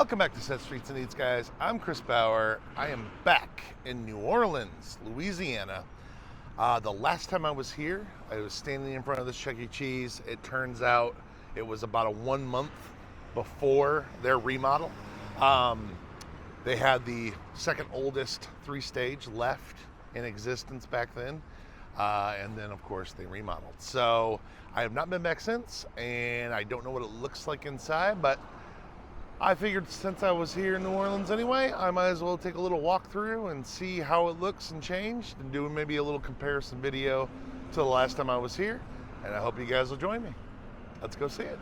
Welcome back to Set Streets and Eats, guys. I'm Chris Bauer. I am back in New Orleans, Louisiana. The last time I was here, I was standing in front of this Chuck E. Cheese. It turns out it was about a 1 month before their remodel. They had the second oldest 3-stage left in existence back then. And then, of course, they remodeled. So I have not been back since, and I don't know what it looks like inside, but I figured since I was here in New Orleans anyway, I might as well take a little walk through and see how it looks and changed, and do maybe a little comparison video to the last time I was here. And I hope you guys will join me. Let's go see it.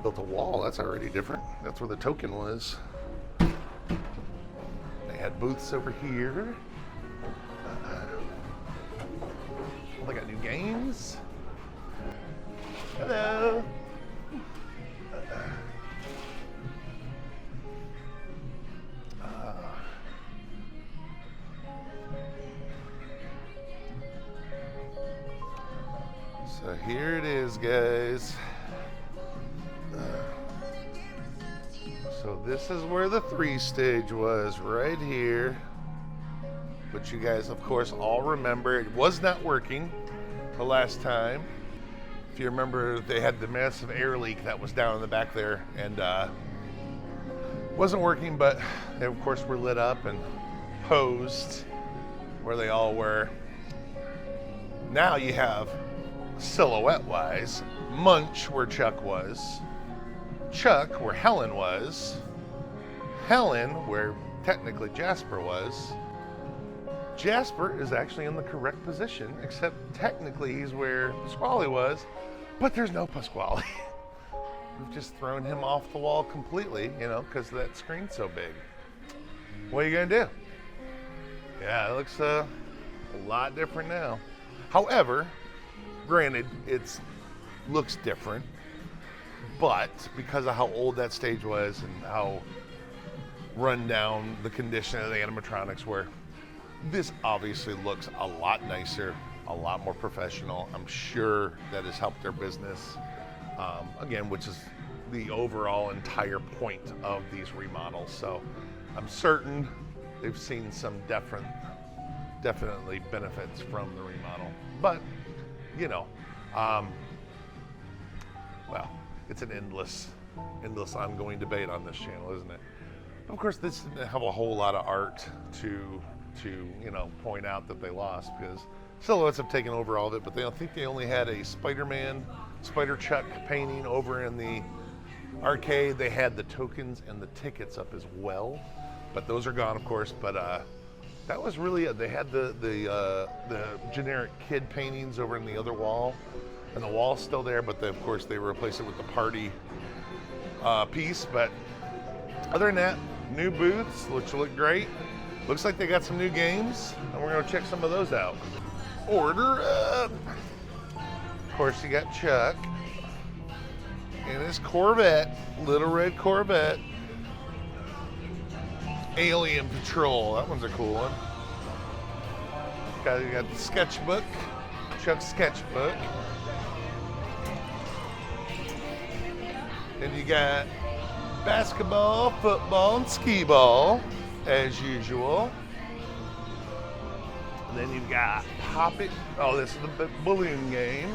Built a wall, that's already different. That's where the token was. They had booths over here. They got new games. Hello. So here it is, guys. So this is where the 3-stage was, right here. But you guys, of course, all remember it was not working the last time. If you remember, they had the massive air leak that was down in the back there, and wasn't working, but they, of course, were lit up and posed where they all were. Now you have, silhouette-wise, Munch where Chuck was, Chuck where Helen was, Helen where technically Jasper was. Jasper is actually in the correct position, except technically he's where Pasquale was, but there's no Pasquale. We've just thrown him off the wall completely, you know, because that screen's so big. What are you gonna do? Yeah, it looks a lot different now. However, granted, it looks different, but because of how old that stage was and how run down the condition of the animatronics were, this obviously looks a lot nicer, a lot more professional. I'm sure that has helped their business, again, which is the overall entire point of these remodels. So I'm certain they've seen some definitely benefits from the remodel. But, you know, well, it's an endless ongoing debate on this channel, isn't it? Of course, this didn't have a whole lot of art to you know, point out that they lost, because silhouettes have taken over all of it, but I think they only had a Spider-Man, Spider-Chuck painting over in the arcade. They had the tokens and the tickets up as well, but those are gone, of course. But that was really it. They had the generic kid paintings over in the other wall, and the wall's still there, but of course they replaced it with the party piece. But other than that, new booths, which look great. Looks like they got some new games, and we're gonna check some of those out. Order up. Of course, you got Chuck and his Corvette, little red Corvette. Alien Patrol, that one's a cool one. You got the sketchbook, Chuck's sketchbook. Then you got basketball, football, and skee-ball, as usual. And then you've got Pop It. Oh, this is the balloon game.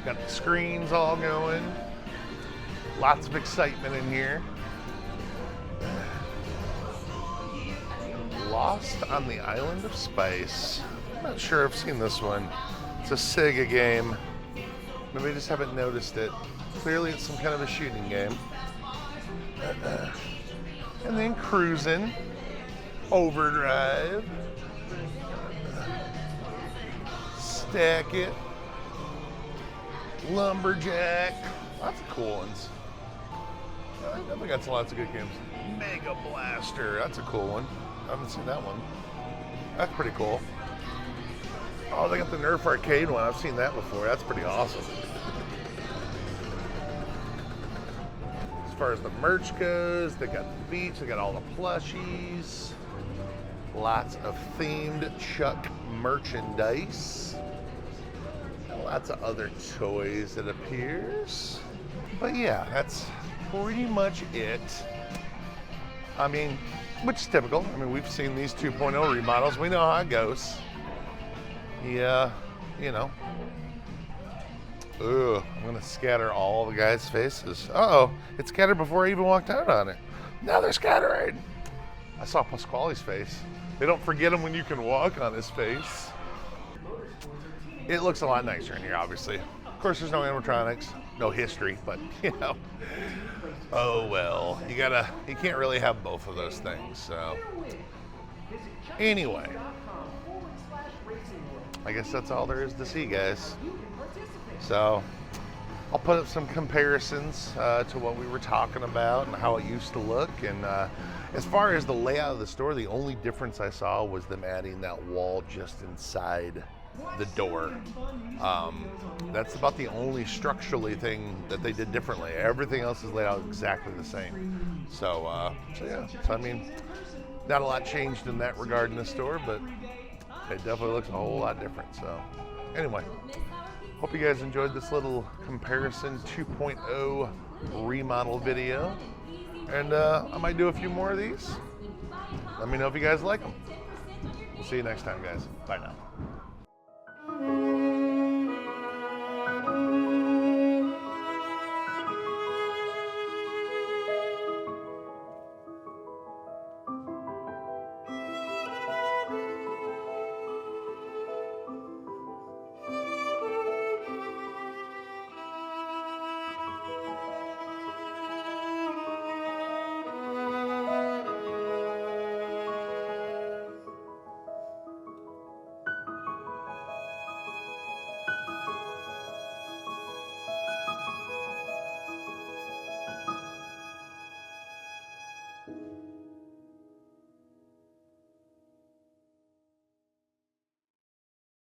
Got the screens all going. Lots of excitement in here. Lost on the Island of Spice. I'm not sure I've seen this one. It's a Sega game. Maybe I just haven't noticed it. Clearly it's some kind of a shooting game. And then Cruising, Overdrive, Stack It, Lumberjack. Lots of cool ones. I definitely got lots of good games. Mega Blaster. That's a cool one. I haven't seen that one. That's pretty cool. Oh, they got the Nerf arcade one. I've seen that before. That's pretty awesome. As far as the merch goes, they got the beach. They got all the plushies. Lots of themed Chuck merchandise. Lots of other toys, it appears. But yeah, that's pretty much it. I mean, which is typical. I mean, we've seen these 2.0 remodels. We know how it goes. Yeah, you know. Ugh, I'm gonna scatter all the guys' faces. Uh-oh, it scattered before I even walked out on it. Now they're scattering. I saw Pasquale's face. They don't forget him when you can walk on his face. It looks a lot nicer in here, obviously. Of course, there's no animatronics, no history, but you know. Oh well, you can't really have both of those things, so. Anyway, I guess that's all there is to see, guys. So, I'll put up some comparisons to what we were talking about and how it used to look. And as far as the layout of the store, the only difference I saw was them adding that wall just inside the door. That's about the only structurally thing that they did differently. Everything else is laid out exactly the same. So yeah. So I mean, not a lot changed in that regard in the store, but it definitely looks a whole lot different. So anyway, hope you guys enjoyed this little comparison 2.0 remodel video. And I might do a few more of these. Let me know if you guys like them. We'll see you next time, guys. Bye now.